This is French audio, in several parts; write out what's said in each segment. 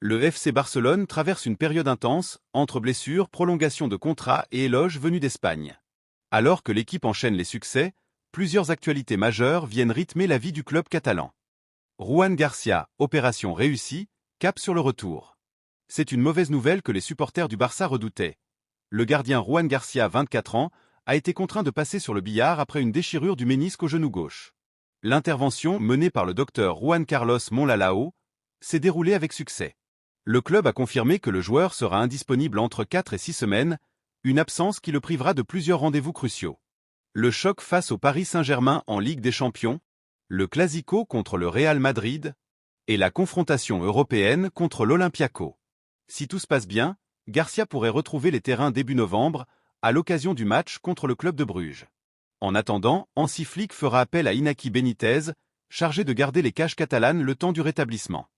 Le FC Barcelone traverse une période intense, entre blessures, prolongations de contrats et éloges venus d'Espagne. Alors que l'équipe enchaîne les succès, plusieurs actualités majeures viennent rythmer la vie du club catalan. Ruan Garcia, opération réussie, cap sur le retour. C'est une mauvaise nouvelle que les supporters du Barça redoutaient. Le gardien Ruan Garcia, 24 ans, a été contraint de passer sur le billard après une déchirure du ménisque au genou gauche. L'intervention, menée par le docteur Juan Carlos Monlalao, s'est déroulée avec succès. Le club a confirmé que le joueur sera indisponible entre 4 et 6 semaines, une absence qui le privera de plusieurs rendez-vous cruciaux. Le choc face au Paris Saint-Germain en Ligue des Champions, le Clasico contre le Real Madrid et la confrontation européenne contre l'Olympiakos. Si tout se passe bien, Garcia pourrait retrouver les terrains début novembre, à l'occasion du match contre le club de Bruges. En attendant, Hansi Flick fera appel à Inaki Benitez, chargé de garder les cages catalanes le temps du rétablissement.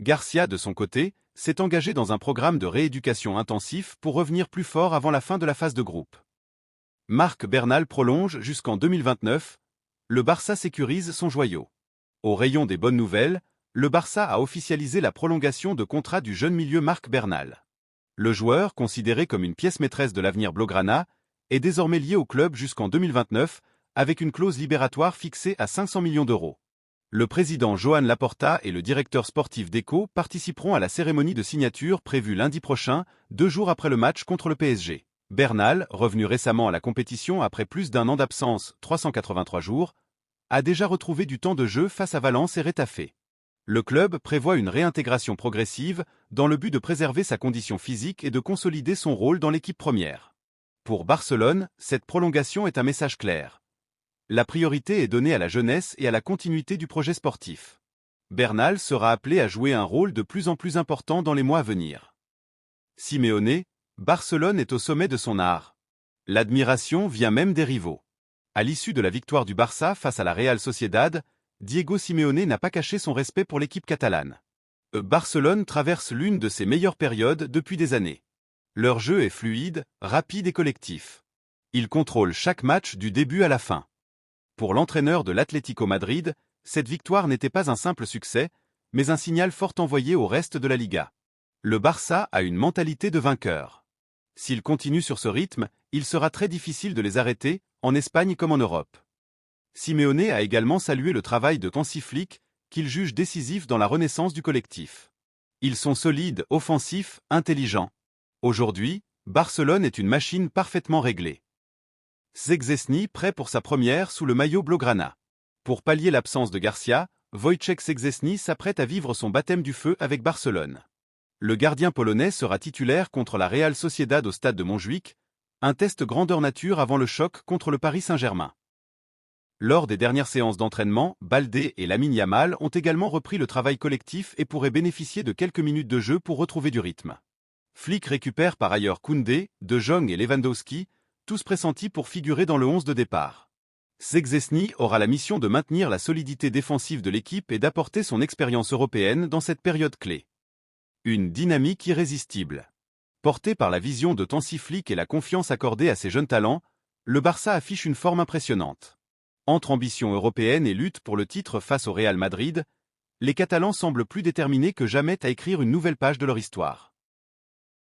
Garcia, de son côté, s'est engagé dans un programme de rééducation intensif pour revenir plus fort avant la fin de la phase de groupe. Marc Bernal prolonge jusqu'en 2029, le Barça sécurise son joyau. Au rayon des bonnes nouvelles, le Barça a officialisé la prolongation de contrat du jeune milieu Marc Bernal. Le joueur, considéré comme une pièce maîtresse de l'avenir blaugrana, est désormais lié au club jusqu'en 2029, avec une clause libératoire fixée à 500 millions d'euros. Le président Joan Laporta et le directeur sportif d'Eco participeront à la cérémonie de signature prévue lundi prochain, 2 jours après le match contre le PSG. Bernal, revenu récemment à la compétition après plus d'un an d'absence, 383 jours, a déjà retrouvé du temps de jeu face à Valence et Retafe. Le club prévoit une réintégration progressive dans le but de préserver sa condition physique et de consolider son rôle dans l'équipe première. Pour Barcelone, cette prolongation est un message clair. La priorité est donnée à la jeunesse et à la continuité du projet sportif. Bernal sera appelé à jouer un rôle de plus en plus important dans les mois à venir. Simeone, Barcelone est au sommet de son art. L'admiration vient même des rivaux. À l'issue de la victoire du Barça face à la Real Sociedad, Diego Simeone n'a pas caché son respect pour l'équipe catalane. Barcelone traverse l'une de ses meilleures périodes depuis des années. Leur jeu est fluide, rapide et collectif. Ils contrôlent chaque match du début à la fin. Pour l'entraîneur de l'Atlético Madrid, cette victoire n'était pas un simple succès, mais un signal fort envoyé au reste de la Liga. Le Barça a une mentalité de vainqueur. S'ils continuent sur ce rythme, il sera très difficile de les arrêter, en Espagne comme en Europe. Simeone a également salué le travail de Hansi Flick, qu'il juge décisif dans la renaissance du collectif. Ils sont solides, offensifs, intelligents. Aujourd'hui, Barcelone est une machine parfaitement réglée. Szczęsny prêt pour sa première sous le maillot blaugrana. Pour pallier l'absence de Garcia, Wojciech Szczęsny s'apprête à vivre son baptême du feu avec Barcelone. Le gardien polonais sera titulaire contre la Real Sociedad au stade de Montjuïc, un test grandeur nature avant le choc contre le Paris Saint-Germain. Lors des dernières séances d'entraînement, Baldé et Lamine Yamal ont également repris le travail collectif et pourraient bénéficier de quelques minutes de jeu pour retrouver du rythme. Flick récupère par ailleurs Koundé, De Jong et Lewandowski, tous pressentis pour figurer dans le 11 de départ. Szczęsny aura la mission de maintenir la solidité défensive de l'équipe et d'apporter son expérience européenne dans cette période clé. Une dynamique irrésistible. Porté par la vision de Hansi Flick et la confiance accordée à ses jeunes talents, le Barça affiche une forme impressionnante. Entre ambition européenne et lutte pour le titre face au Real Madrid, les Catalans semblent plus déterminés que jamais à écrire une nouvelle page de leur histoire.